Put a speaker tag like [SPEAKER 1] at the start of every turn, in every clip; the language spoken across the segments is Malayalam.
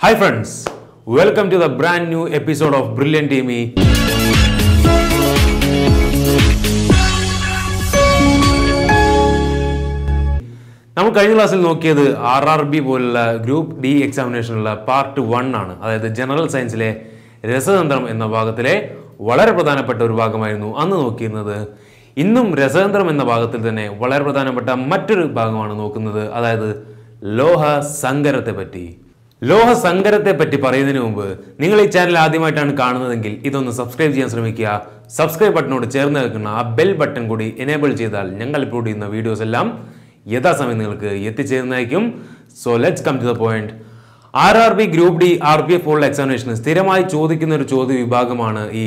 [SPEAKER 1] Hi friends, welcome to the brand new episode of Brilliant Amy. നമ്മൾ കഴിഞ്ഞ ക്ലാസ്സിൽ നോക്കിയത് RRB പോലുള്ള ഗ്രൂപ്പ് ഡി എക്സാമിനേഷനുള്ള പാർട്ട് 1 ആണ്. അതായത് ജനറൽ സയൻസിലെ രസതന്ത്രം എന്ന ഭാഗത്തിലെ വളരെ പ്രധാനപ്പെട്ട ഒരു ഭാഗമായിരുന്നു അന്ന് നോക്കിയിരുന്നത്. ഇന്നും രസതന്ത്രം എന്ന ഭാഗത്തിൽ തന്നെ വളരെ പ്രധാനപ്പെട്ട മറ്റൊരു ഭാഗമാണ് നോക്കുന്നത്. അതായത് ലോഹ സങ്കരത്തെ പറ്റി. ലോഹ സങ്കരത്തെ പറ്റി പറയുന്നതിന് മുമ്പ് നിങ്ങൾ ഈ ചാനൽ ആദ്യമായിട്ടാണ് കാണുന്നതെങ്കിൽ ഇതൊന്ന് സബ്സ്ക്രൈബ് ചെയ്യാൻ ശ്രമിക്കുക. സബ്സ്ക്രൈബ് ബട്ടനോട് ചേർന്ന് നിൽക്കുന്ന ആ ബെൽ ബട്ടൺ കൂടി എനേബിൾ ചെയ്താൽ ഞങ്ങൾ അപ്ലോഡ് ചെയ്യുന്ന വീഡിയോസ് എല്ലാം യഥാസമയം നിങ്ങൾക്ക് എത്തിച്ചേരുന്നതായിരിക്കും. So let's come to the point. RRB group D RPF പോലുള്ള എക്സാമിനേഷന് സ്ഥിരമായി ചോദിക്കുന്ന ഒരു ചോദ്യ വിഭാഗമാണ് ഈ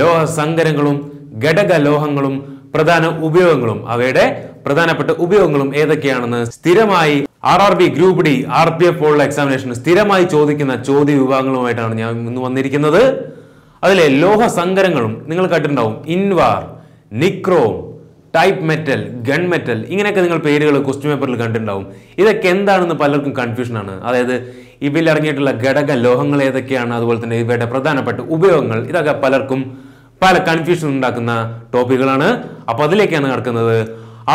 [SPEAKER 1] ലോഹ സങ്കരങ്ങളും ഘടക ലോഹങ്ങളും പ്രധാന ഉപയോഗങ്ങളും. അവയുടെ പ്രധാനപ്പെട്ട ഉപയോഗങ്ങളും ഏതൊക്കെയാണെന്ന് സ്ഥിരമായി RRB ഗ്രൂപ്പ് ഡി RPF പോലുള്ള എക്സാമിനേഷന് സ്ഥിരമായി ചോദിക്കുന്ന ചോദ്യ വിഭാഗങ്ങളുമായിട്ടാണ് ഞാൻ ഇന്ന് വന്നിരിക്കുന്നത്. അതിലെ ലോഹ സങ്കരങ്ങളും നിങ്ങൾ കേട്ടിട്ടുണ്ടാവും. Invar, nichrome, type metal, gun metal, ഇങ്ങനെയൊക്കെ നിങ്ങൾ പേരുകൾ ക്വസ്റ്റ്യൻ പേപ്പറിൽ കണ്ടിട്ടുണ്ടാവും. ഇതൊക്കെ എന്താണെന്ന് പലർക്കും കൺഫ്യൂഷനാണ്. അതായത് ഇവയിൽ ഇറങ്ങിയിട്ടുള്ള ഘടക ലോഹങ്ങൾ ഏതൊക്കെയാണ്, അതുപോലെ തന്നെ ഇവയുടെ പ്രധാനപ്പെട്ട ഉപയോഗങ്ങൾ, ഇതൊക്കെ പലർക്കും പല കൺഫ്യൂഷൻ ഉണ്ടാക്കുന്ന ടോപ്പിക്കുകളാണ്. അപ്പൊ അതിലേക്കാണ് നടക്കുന്നത്.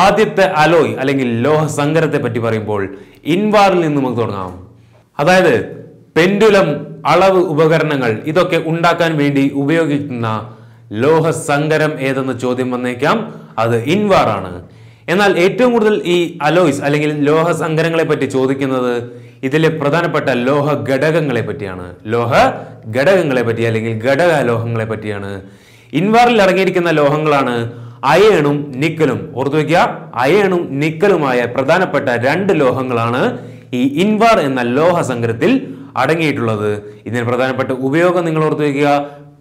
[SPEAKER 1] ആദ്യത്തെ അലോയ് അല്ലെങ്കിൽ ലോഹ സങ്കരത്തെ പറ്റി പറയുമ്പോൾ ഇൻവാറിൽ നിന്ന് നമുക്ക് തുടങ്ങാം. അതായത് പെൻഡുലം, അളവ് ഉപകരണങ്ങൾ, ഇതൊക്കെ ഉണ്ടാക്കാൻ വേണ്ടി ഉപയോഗിക്കുന്ന ലോഹ സങ്കരം ഏതെന്ന ചോദ്യം വന്നേക്കാം. അത് ഇൻവാർ ആണ്. എന്നാൽ ഏറ്റവും കൂടുതൽ ഈ അലോയ്സ് അല്ലെങ്കിൽ ലോഹ സങ്കരങ്ങളെ പറ്റി ചോദിക്കുന്നത് ഇതിലെ പ്രധാനപ്പെട്ട ലോഹ ഘടകങ്ങളെ പറ്റിയാണ്. ലോഹ ഘടകങ്ങളെ പറ്റി അല്ലെങ്കിൽ ഘടക ലോഹങ്ങളെ പറ്റിയാണ്. ഇൻവാറിൽ അടങ്ങിയിരിക്കുന്ന ലോഹങ്ങളാണ് അയേണും നിക്കലും. ഓർത്തു വയ്ക്കുക, അയേണും നിക്കലുമായ പ്രധാനപ്പെട്ട രണ്ട് ലോഹങ്ങളാണ് ഈ ഇൻവാർ എന്ന ലോഹ സങ്കരത്തിൽ അടങ്ങിയിട്ടുള്ളത്. ഇതിന് പ്രധാനപ്പെട്ട ഉപയോഗം നിങ്ങൾ ഓർത്തു വയ്ക്കുക.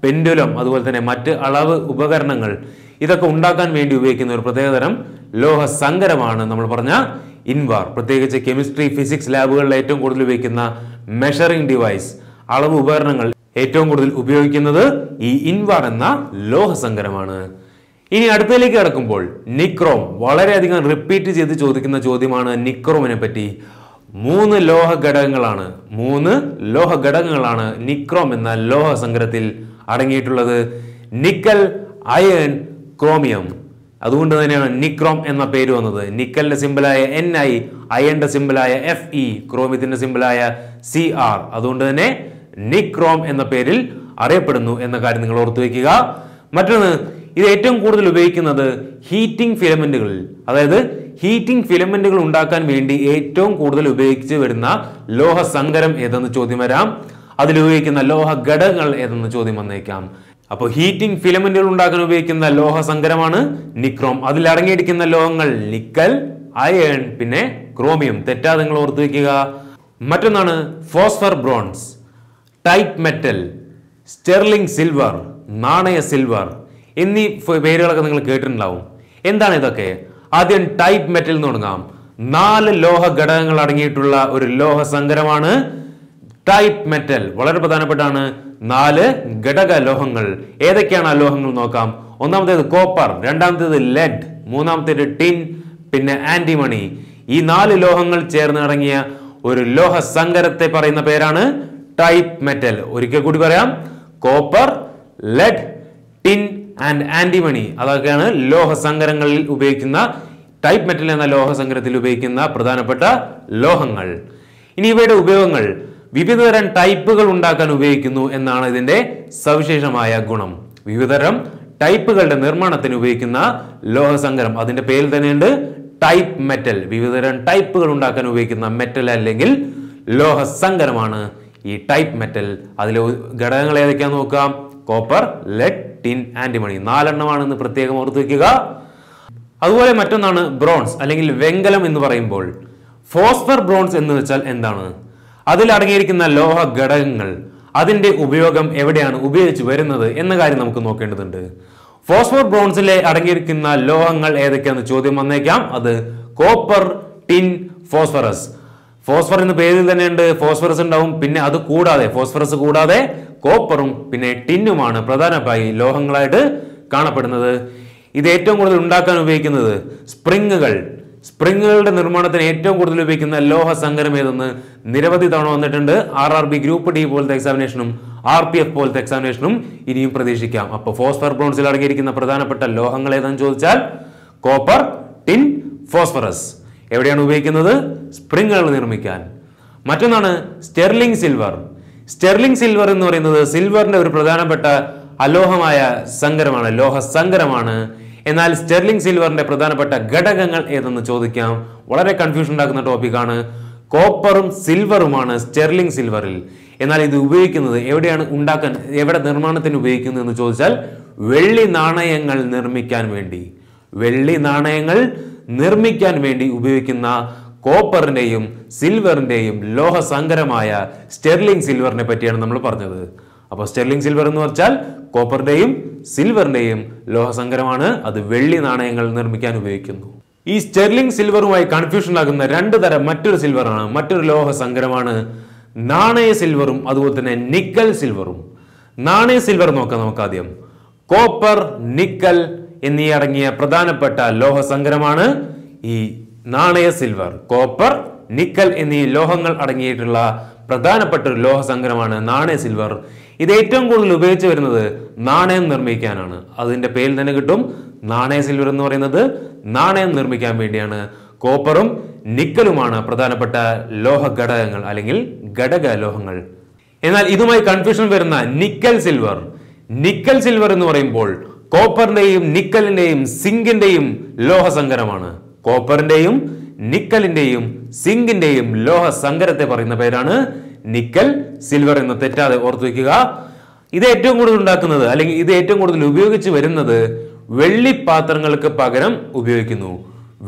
[SPEAKER 1] പെൻഡുലം, അതുപോലെ തന്നെ മറ്റ് അളവ് ഉപകരണങ്ങൾ, ഇതൊക്കെ ഉണ്ടാക്കാൻ വേണ്ടി ഉപയോഗിക്കുന്ന ഒരു പ്രത്യേകതരം ലോഹ സങ്കരമാണ് നമ്മൾ പറഞ്ഞ ഇൻവാർ. പ്രത്യേകിച്ച് കെമിസ്ട്രി, ഫിസിക്സ് ലാബുകളിൽ ഏറ്റവും കൂടുതൽ ഉപയോഗിക്കുന്ന മെഷറിംഗ് ഡിവൈസ്, അളവ് ഉപകരണങ്ങൾ ഏറ്റവും കൂടുതൽ ഉപയോഗിക്കുന്നത് ഈ ഇൻവാർ എന്ന ലോഹ സങ്കരമാണ്. ഇനി അടുത്തതിലേക്ക് കടക്കുമ്പോൾ നിക്രോം. വളരെയധികം റിപ്പീറ്റ് ചെയ്ത് ചോദിക്കുന്ന ചോദ്യമാണ് നിക്രോമിനെ പറ്റി. മൂന്ന് ലോഹ ഘടകങ്ങളാണ് നിക്രോം എന്ന ലോഹ സങ്കരത്തിൽ അടങ്ങിയിട്ടുള്ളത്. Nickel, iron, chromium. അതുകൊണ്ട് തന്നെയാണ് നിക്രോം എന്ന പേര് വന്നത്. നിക്കലിന്റെ സിമ്പിളായ Ni, അയണിന്റെ സിമ്പിളായ Fe, ക്രോമിയത്തിന്റെ സിമ്പിളായ Cr. അതുകൊണ്ട് തന്നെ നിക്രോം എന്ന പേരിൽ അറിയപ്പെടുന്നു എന്ന കാര്യം നിങ്ങൾ ഓർത്തു വയ്ക്കുക. മറ്റൊന്ന്, ഇത് ഏറ്റവും കൂടുതൽ ഉപയോഗിക്കുന്നത് ഹീറ്റിംഗ് ഫിലമെന്റുകളിൽ. അതായത് ഹീറ്റിംഗ് ഫിലമെന്റുകൾ ഉണ്ടാക്കാൻ വേണ്ടി ഏറ്റവും കൂടുതൽ ഉപയോഗിച്ച് വരുന്ന ലോഹ സങ്കരം ഏതെന്ന് ചോദ്യം വരാം. അതിൽ ഉപയോഗിക്കുന്ന ലോഹ ഘടകങ്ങൾ ഏതെന്ന് ചോദ്യം വന്നേക്കാം. അപ്പോൾ ഹീറ്റിംഗ് ഫിലമെന്റുകൾ ഉണ്ടാക്കാൻ ഉപയോഗിക്കുന്ന ലോഹ സങ്കരമാണ് നിക്രോം. അതിൽ അടങ്ങിയിരിക്കുന്ന ലോഹങ്ങൾ നിക്കൽ, അയൺ, പിന്നെ ക്രോമിയം. തെറ്റാതെ നിങ്ങൾ ഓർത്തു വയ്ക്കുക. മറ്റൊന്നാണ് phosphor bronze, type metal, sterling silver, നാണയ സിൽവർ എന്നീ പേരുകളൊക്കെ നിങ്ങൾ കേട്ടിട്ടുണ്ടാവും. എന്താണ് ഇതൊക്കെ? ആദ്യം ടൈപ്പ് മെറ്റൽ എന്ന് തുടങ്ങാം. 4 ലോഹ ഘടകങ്ങൾ അടങ്ങിയിട്ടുള്ള ഒരു ലോഹ സങ്കരമാണ് ടൈപ്പ് മെറ്റൽ. വളരെ പ്രധാനപ്പെട്ടാണ്. 4 ഘടക ലോഹങ്ങൾ. ഏതൊക്കെയാണ് ആ ലോഹങ്ങൾ നോക്കാം. ഒന്നാമത്തേത് കോപ്പർ, രണ്ടാമത്തേത് ലെഡ്, മൂന്നാമത്തേത് ടിൻ, പിന്നെ ആന്റിമണി. ഈ 4 ലോഹങ്ങൾ ചേർന്ന് അടങ്ങിയ ഒരു ലോഹ സങ്കരത്തെ പറയുന്ന പേരാണ് ടൈപ്പ് മെറ്റൽ. ഒരിക്കൽ കൂടി പറയാം. Copper, lead, tin and antimony. അതൊക്കെയാണ് ലോഹ സങ്കരങ്ങളിൽ ഉപയോഗിക്കുന്ന, ടൈപ്പ് മെറ്റൽ എന്ന ലോഹ സങ്കരത്തിൽ ഉപയോഗിക്കുന്ന പ്രധാനപ്പെട്ട ലോഹങ്ങൾ. ഇനി ഇവയുടെ ഉപയോഗങ്ങൾ വിവിധതരം ടൈപ്പുകൾ ഉണ്ടാക്കാൻ ഉപയോഗിക്കുന്നു എന്നാണ് ഇതിന്റെ സവിശേഷമായ ഗുണം. വിവിധതരം ടൈപ്പുകളുടെ നിർമ്മാണത്തിന് ഉപയോഗിക്കുന്ന ലോഹ സങ്കരം. അതിന്റെ പേരിൽ തന്നെയുണ്ട് ടൈപ്പ് മെറ്റൽ. വിവിധതരം ടൈപ്പുകൾ ഉണ്ടാക്കാൻ ഉപയോഗിക്കുന്ന മെറ്റൽ അല്ലെങ്കിൽ ലോഹ സങ്കരമാണ് ഈ ടൈപ്പ് മെറ്റൽ. അതിലെ ഘടകങ്ങൾ ഏതൊക്കെയാന്ന് നോക്കാം. Copper, lead, tin, antimony. 4 എണ്ണമാണെന്ന് പ്രത്യേകം ഓർത്തു വയ്ക്കുക. അതുപോലെ മറ്റൊന്നാണ് ബ്രോൺസ് അല്ലെങ്കിൽ വെങ്കലം എന്ന് പറയുമ്പോൾ. ഫോസ്ഫർ ബ്രോൺസ് എന്ന് വെച്ചാൽ എന്താണ്? അതിൽ അടങ്ങിയിരിക്കുന്ന ലോഹ ഘടകങ്ങൾ, അതിന്റെ ഉപയോഗം എവിടെയാണ് ഉപയോഗിച്ച് വരുന്നത് എന്ന കാര്യം നമുക്ക് നോക്കേണ്ടതുണ്ട്. ഫോസ്ഫർ ബ്രോൺസിലെ അടങ്ങിയിരിക്കുന്ന ലോഹങ്ങൾ ഏതൊക്കെയാന്ന് ചോദ്യം വന്നേക്കാം. അത് കോപ്പർ, ടിൻ, ഫോസ്ഫറസ്. ഫോസ്ഫർ എന്ന പേരിൽ തന്നെയുണ്ട് ഫോസ്ഫറസ് ഉണ്ടാവും. പിന്നെ അത് കൂടാതെ, ഫോസ്ഫറസ് കൂടാതെ കോപ്പറും പിന്നെ ടിന്നുമാണ് പ്രധാനമായി ലോഹങ്ങളായിട്ട് കാണപ്പെടുന്നത്. ഇത് ഏറ്റവും കൂടുതൽ ഉണ്ടാക്കാൻ ഉപയോഗിക്കുന്നത് സ്പ്രിങ്ങുകൾ, സ്പ്രിങ്ങുകളുടെ നിർമ്മാണത്തിന് ഏറ്റവും കൂടുതൽ ഉപയോഗിക്കുന്ന ലോഹ സങ്കരം ഏതെന്ന് നിരവധി തവണ വന്നിട്ടുണ്ട്. RRB ഗ്രൂപ്പ് ഡി പോലത്തെ എക്സാമിനേഷനും RPF പോലത്തെ എക്സാമിനേഷനും ഇനിയും പ്രതീക്ഷിക്കാം. അപ്പോൾ ഫോസ്ഫർ ബ്രോൺസിൽ അടങ്ങിയിരിക്കുന്ന പ്രധാനപ്പെട്ട ലോഹങ്ങൾ ഏതെന്ന് ചോദിച്ചാൽ കോപ്പർ, ടിൻ, ഫോസ്ഫറസ്. എവിടെയാണ് ഉപയോഗിക്കുന്നത്? സ്പ്രിങ്ങുകൾ നിർമ്മിക്കാൻ. മറ്റൊന്നാണ് സ്റ്റെർലിംഗ് സിൽവർ. സ്റ്റെർലിംഗ് സിൽവർ എന്ന് പറയുന്നത് സിൽവറിന്റെ ഒരു പ്രധാനപ്പെട്ട അലോഹമായ സങ്കരമാണ്, ലോഹ സങ്കരമാണ്. എന്നാൽ സ്റ്റെർലിംഗ് സിൽവറിന്റെ പ്രധാനപ്പെട്ട ഘടകങ്ങൾ ഏതെന്ന് ചോദിക്കാം. വളരെ കൺഫ്യൂഷൻ ഉണ്ടാക്കുന്ന ടോപ്പിക്കാണ്. കോപ്പറും സിൽവറുമാണ് സ്റ്റെർലിംഗ് സിൽവറിൽ. എന്നാൽ ഇത് ഉപയോഗിക്കുന്നത് എവിടെയാണ് ഉണ്ടാക്കാൻ, എവിടെ നിർമ്മാണത്തിന് ഉപയോഗിക്കുന്നത് എന്ന് ചോദിച്ചാൽ വെള്ളി നാണയങ്ങൾ നിർമ്മിക്കാൻ വേണ്ടി. വെള്ളി നാണയങ്ങൾ നിർമ്മിക്കാൻ വേണ്ടി ഉപയോഗിക്കുന്ന കോപ്പറിന്റെയും സിൽവറിന്റെയും ലോഹ സങ്കരമായ സ്റ്റെർലിംഗ് സിൽവറിനെ പറ്റിയാണ് നമ്മൾ പറഞ്ഞത്. അപ്പോൾ സ്റ്റെർലിംഗ് സിൽവർ എന്ന് വെച്ചാൽ കോപ്പറിന്റെയും സിൽവറിന്റെയും ലോഹ സങ്കരമാണ്. അത് വെള്ളി നാണയങ്ങൾ നിർമ്മിക്കാൻ ഉപയോഗിക്കുന്നു. ഈ സ്റ്റെർലിംഗ് സിൽവറുമായി കൺഫ്യൂഷൻ ആകുന്ന രണ്ട് തരം മറ്റൊരു സിൽവറാണ്, മറ്റൊരു ലോഹ സങ്കരമാണ് നാണയ സിൽവറും അതുപോലെ തന്നെ നിക്കൽ സിൽവറും. നാണയ സിൽവർ നോക്കാം നമുക്ക് ആദ്യം. കോപ്പർ, നിക്കൽ എന്നീ അടങ്ങിയ പ്രധാനപ്പെട്ട ലോഹ സങ്കരമാണ് ഈ നാണയ സിൽവർ. കോപ്പർ, നിക്കൽ എന്നീ ലോഹങ്ങൾ അടങ്ങിയിട്ടുള്ള പ്രധാനപ്പെട്ട ഒരു ലോഹ സങ്കരമാണ് നാണയ സിൽവർ. ഇത് ഏറ്റവും കൂടുതൽ ഉപയോഗിച്ച് വരുന്നത് നാണയം നിർമ്മിക്കാനാണ്. അതിന്റെ പേരിൽ തന്നെ കിട്ടും. നാണയ സിൽവർ എന്ന് പറയുന്നത് നാണയം നിർമ്മിക്കാൻ വേണ്ടിയാണ്. കോപ്പറും നിക്കലുമാണ് പ്രധാനപ്പെട്ട ലോഹ ഘടകങ്ങൾ അല്ലെങ്കിൽ ഘടക ലോഹങ്ങൾ. എന്നാൽ ഇതുമായി കൺഫ്യൂഷൻ വരുന്ന നിക്കൽ സിൽവർ. നിക്കൽ സിൽവർ എന്ന് പറയുമ്പോൾ കോപ്പറിന്റെയും നിക്കലിന്റെയും സിങ്കിന്റെയും ലോഹ സങ്കരമാണ്. കോപ്പറിന്റെയും നിക്കലിന്റെയും സിങ്കിന്റെയും ലോഹ സങ്കരത്തെ പറയുന്ന പേരാണ് നിക്കൽ സിൽവർ എന്ന് തെറ്റാതെ ഓർത്തു വയ്ക്കുക. ഇത് ഏറ്റവും കൂടുതൽ ഉണ്ടാക്കുന്നത് അല്ലെങ്കിൽ ഇത് ഏറ്റവും കൂടുതൽ ഉപയോഗിച്ച് വരുന്നത് വെള്ളിപ്പാത്രങ്ങൾക്ക് പകരം ഉപയോഗിക്കുന്നു.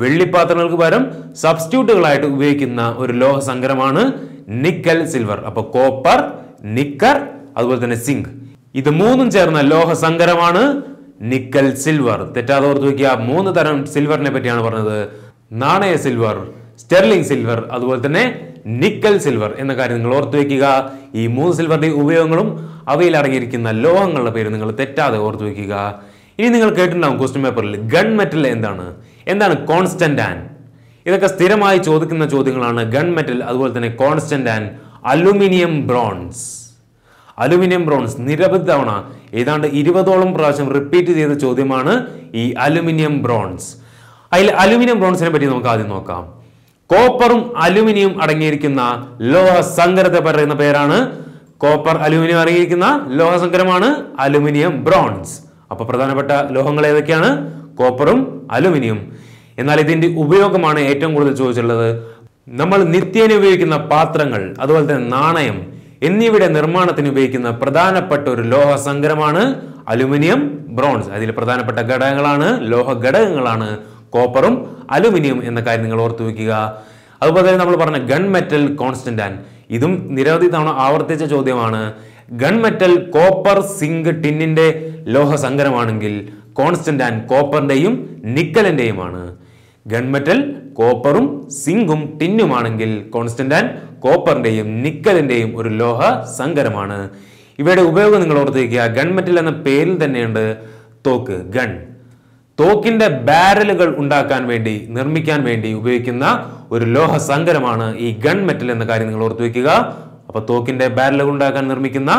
[SPEAKER 1] വെള്ളിപ്പാത്രങ്ങൾക്ക് പകരം സബ്സ്റ്റിറ്റ്യൂട്ടുകളായിട്ട് ഉപയോഗിക്കുന്ന ഒരു ലോഹ സങ്കരമാണ് നിക്കൽ സിൽവർ. അപ്പൊ കോപ്പർ, നിക്കർ, അതുപോലെ തന്നെ സിങ്ക്, ഇത് മൂന്നും ചേർന്ന ലോഹ സങ്കരമാണ് നിക്കൽ സിൽവർ. തെറ്റാതെ ഓർത്തു വയ്ക്കുക. മൂന്ന് തരം സിൽവറിനെ പറ്റിയാണ് പറഞ്ഞത്. നാണയ സിൽവർ, സ്റ്റെർലിംഗ് സിൽവർ, അതുപോലെ തന്നെ നിക്കൽ സിൽവർ എന്ന കാര്യം നിങ്ങൾ ഓർത്തു വയ്ക്കുക. ഈ മൂന്ന് സിൽവറിന്റെ ഉപയോഗങ്ങളും അവയിൽ അടങ്ങിയിരിക്കുന്ന ലോഹങ്ങളുടെ പേര് നിങ്ങൾ തെറ്റാതെ ഓർത്തു വയ്ക്കുക. ഇനി നിങ്ങൾ കേട്ടിട്ടുണ്ടാവും ക്വസ്റ്റ്യൻ പേപ്പറിൽ ഗൺ മെറ്റൽ എന്താണ് കോൺസ്റ്റന്റ് ആൻ. ഇതൊക്കെ സ്ഥിരമായി ചോദിക്കുന്ന ചോദ്യങ്ങളാണ്. ഗൺ മെറ്റൽ, അതുപോലെ തന്നെ constant an, aluminium bronze. Aluminium bronze നിരവധി തവണ ഏതാണ്ട് 20ഓളം പ്രാവശ്യം റിപ്പീറ്റ് ചെയ്ത ചോദ്യമാണ് ഈ അലുമിനിയം ബ്രോൺസ്. അതിൽ അലുമിനിയം ബ്രോൺസിനെ പറ്റി നമുക്ക് ആദ്യം നോക്കാം. കോപ്പറും അലുമിനിയം അടങ്ങിയിരിക്കുന്ന ലോഹ സങ്കരത്തെ പറയുന്ന പേരാണ് കോപ്പർ, അലുമിനിയം അടങ്ങിയിരിക്കുന്ന ലോഹ സങ്കരമാണ് അലുമിനിയം ബ്രോൺസ്. അപ്പൊ പ്രധാനപ്പെട്ട ലോഹങ്ങൾ ഏതൊക്കെയാണ്? കോപ്പറും അലുമിനിയം. എന്നാൽ ഇതിന്റെ ഉപയോഗമാണ് ഏറ്റവും കൂടുതൽ ചോദിച്ചിട്ടുള്ളത്. നമ്മൾ നിത്യേന ഉപയോഗിക്കുന്ന പാത്രങ്ങൾ, അതുപോലെ തന്നെ നാണയം എന്നിവയുടെ നിർമ്മാണത്തിന് ഉപയോഗിക്കുന്ന പ്രധാനപ്പെട്ട ഒരു ലോഹ സങ്കരമാണ് അലുമിനിയം ബ്രോൺസ്. അതിൽ പ്രധാനപ്പെട്ട ഘടകങ്ങളാണ്, ലോഹ ഘടകങ്ങളാണ് കോപ്പറും അലുമിനിയം എന്ന കാര്യം നിങ്ങൾ ഓർത്തു വെക്കുക. അതുപോലെ തന്നെ നമ്മൾ പറഞ്ഞ ഗൺ മെറ്റൽ, കോൺസ്റ്റന്റ് ആൻ, ഇതും നിരവധി തവണ ആവർത്തിച്ച ചോദ്യമാണ്. ഗൺ മെറ്റൽ കോപ്പർ, സിങ്ക്, ടിന്നിന്റെ ലോഹ സങ്കരമാണെങ്കിൽ കോൺസ്റ്റന്റ് ആൻ കോപ്പറിന്റെയും നിക്കലിന്റെയുമാണ്. ഗൺ മെറ്റൽ കോപ്പറും സിങ്കും ടിന്നുമാണെങ്കിൽ കോൺസ്റ്റന്റ് ആൻ കോപ്പറിന്റെയും നിക്കലിന്റെയും ഒരു ലോഹ സങ്കരമാണ്. ഇവയുടെ ഉപയോഗം നിങ്ങൾ ഓർത്തിരിക്കുക. ഗൺ മെറ്റൽ എന്ന പേരിൽ തന്നെയുണ്ട് തോക്ക്, ഗൺ. തോക്കിന്റെ ബാരലുകൾ ഉണ്ടാക്കാൻ വേണ്ടി, നിർമ്മിക്കാൻ വേണ്ടി ഉപയോഗിക്കുന്ന ഒരു ലോഹ സങ്കരമാണ് ഈ ഗൺ മെറ്റൽ എന്ന കാര്യം നിങ്ങൾ ഓർത്തു വെക്കുക. അപ്പൊ തോക്കിന്റെ ബാരലുകൾ ഉണ്ടാക്കാൻ നിർമ്മിക്കുന്ന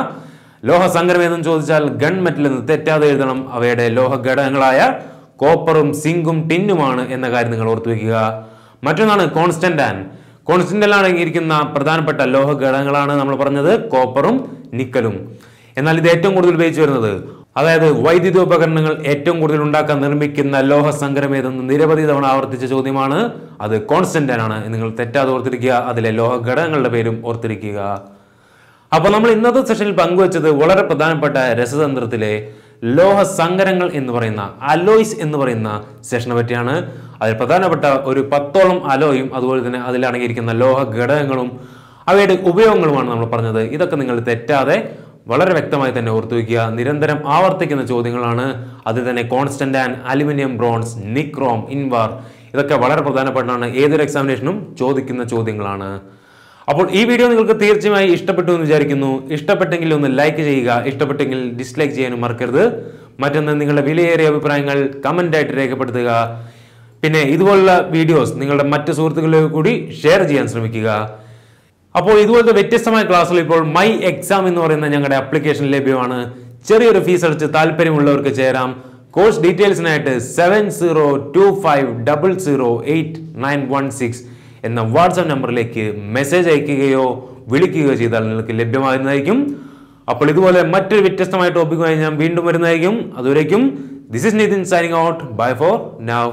[SPEAKER 1] ലോഹ സങ്കരം എന്ന് ചോദിച്ചാൽ ഗൺ മെറ്റൽ എന്ന് തെറ്റാതെ എഴുതണം. അവയുടെ ലോഹ ഘടകങ്ങളായ കോപ്പറും സിങ്കും ടിന്നുമാണ് എന്ന കാര്യം നിങ്ങൾ ഓർത്തു വെക്കുക. മറ്റൊന്നാണ് കോൺസ്റ്റന്റ് ആൻ. കോൺസ്റ്റന്റ് ആൻ അടങ്ങിയിരിക്കുന്ന പ്രധാനപ്പെട്ട ലോഹ ഘടകങ്ങളാണ് നമ്മൾ പറഞ്ഞത് കോപ്പറും നിക്കലും. എന്നാൽ ഇത് ഏറ്റവും കൂടുതൽ ഉപയോഗിച്ച് വരുന്നത്, അതായത് വൈദ്യുതോപകരണങ്ങൾ ഏറ്റവും കൂടുതൽ ഉണ്ടാക്കാൻ നിർമ്മിക്കുന്ന ലോഹ സങ്കരം ഏതെന്ന് നിരവധി തവണ ആവർത്തിച്ച ചോദ്യമാണ്. അത് കോൺസ്റ്റന്റ് ആൻ ആണ്. നിങ്ങൾ തെറ്റാതെ ഓർത്തിരിക്കുക. അതിലെ ലോഹ ഘടകങ്ങളുടെ പേരും ഓർത്തിരിക്കുക. അപ്പൊ നമ്മൾ ഇന്നത്തെ സെഷനിൽ പങ്കുവച്ചത് വളരെ പ്രധാനപ്പെട്ട രസതന്ത്രത്തിലെ ലോഹ സങ്കരങ്ങൾ എന്ന് പറയുന്ന അലോയ്സ് എന്ന് പറയുന്ന സെഷനെ പറ്റിയാണ്. അതിൽ പ്രധാനപ്പെട്ട ഒരു 10ഓളം അലോയും അതുപോലെ തന്നെ അതിൽ അടങ്ങിയിരിക്കുന്ന ലോഹ ഘടകങ്ങളും അവയുടെ ഉപയോഗങ്ങളുമാണ് നമ്മൾ പറഞ്ഞത്. ഇതൊക്കെ നിങ്ങൾ തെറ്റാതെ വളരെ വ്യക്തമായി തന്നെ ഓർത്തു വയ്ക്കുക. നിരന്തരം ആവർത്തിക്കുന്ന ചോദ്യങ്ങളാണ്. അതിൽ തന്നെ constant an, aluminium bronze, nichrome, invar, ഇതൊക്കെ വളരെ പ്രധാനപ്പെട്ടതാണ്. ഏതൊരു എക്സാമിനേഷനും ചോദിക്കുന്ന ചോദ്യങ്ങളാണ്. അപ്പോൾ ഈ വീഡിയോ നിങ്ങൾക്ക് തീർച്ചയായും ഇഷ്ടപ്പെട്ടു എന്ന് വിചാരിക്കുന്നു. ഇഷ്ടപ്പെട്ടെങ്കിൽ ഒന്ന് ലൈക്ക് ചെയ്യുക, ഇഷ്ടപ്പെട്ടെങ്കിൽ ഡിസ്ലൈക്ക് ചെയ്യാനും മറക്കരുത്. മറ്റൊന്ന്, നിങ്ങളുടെ വിലയേറിയ അഭിപ്രായങ്ങൾ കമന്റ് ആയിട്ട് രേഖപ്പെടുത്തുക. പിന്നെ ഇതുപോലുള്ള വീഡിയോസ് നിങ്ങളുടെ മറ്റ് സുഹൃത്തുക്കളിലേക്ക് കൂടി ഷെയർ ചെയ്യാൻ ശ്രമിക്കുക. അപ്പോൾ ഇതുപോലത്തെ വ്യത്യസ്തമായ ക്ലാസ്സുകൾ ഇപ്പോൾ മൈ എക്സാം എന്ന് പറയുന്ന ഞങ്ങളുടെ ആപ്ലിക്കേഷൻ ലഭ്യമാണ്. ചെറിയൊരു ഫീസ് അടിച്ച് താല്പര്യമുള്ളവർക്ക് ചേരാം. കോഴ്സ് ഡീറ്റെയിൽസിനായിട്ട് 7025008916 എന്ന വാട്സാപ്പ് നമ്പറിലേക്ക് മെസ്സേജ് അയക്കുകയോ വിളിക്കുകയോ ചെയ്താൽ നിങ്ങൾക്ക് ലഭ്യമാകുന്നതായിരിക്കും. അപ്പോൾ ഇതുപോലെ മറ്റൊരു വ്യത്യസ്തമായ ടോപ്പിക്കുമായി ഞാൻ വീണ്ടും വരുന്നതായിരിക്കും. അതുവരേക്കും this is Nitin signing out. Bye for now.